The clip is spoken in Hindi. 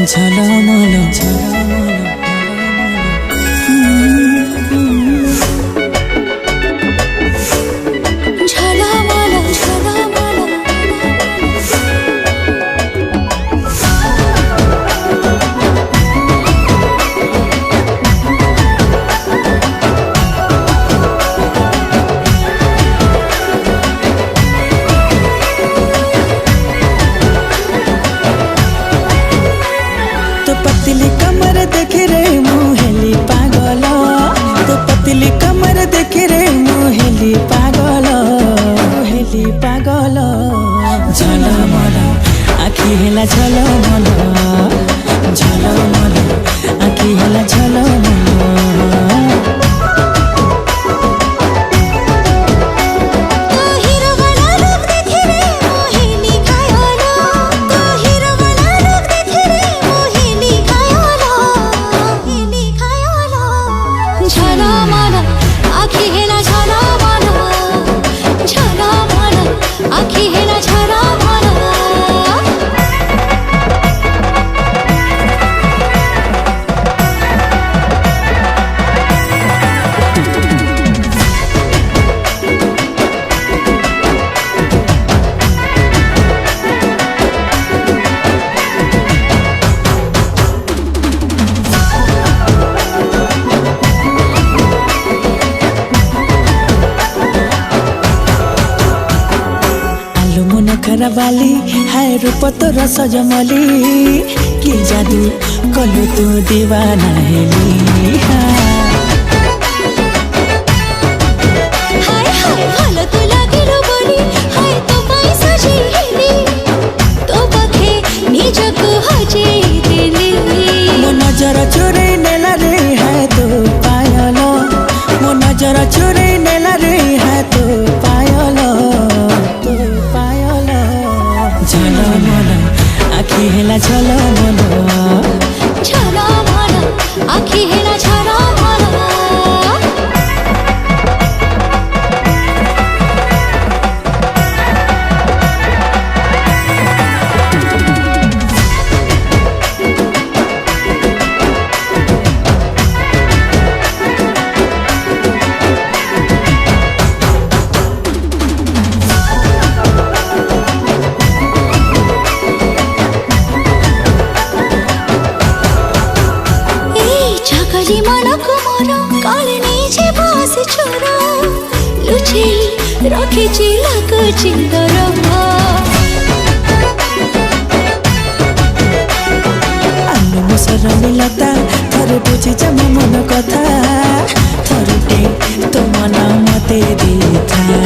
झलमल पतली कमर देखे रे मुहेली पागल तो पतली कमर देखे रे मुहेली पागल झलमल आखि हेला झलमल आखि हेला झलमल बाली हाय रूप तोर सजमली कि जादू कलु तू दीवाना हेली हाय हाय भलो तू लागिलो बोली हाय तो पाई सजी हेली तो पखे निजको हजेई देली मो नजर चोरे नेला रे हाय तो पायल मो नजर चोरे नेला रे हाय तो पायल झलमल आखि हेला झलमल आखि हेला झलमल जी मनको मोर काले नीचे बस छोरा लुचे रखे चिलक चिंदर आलु मुसर मिलता थरे बुझी जम मन कथा थरुटे तो मन मते देथा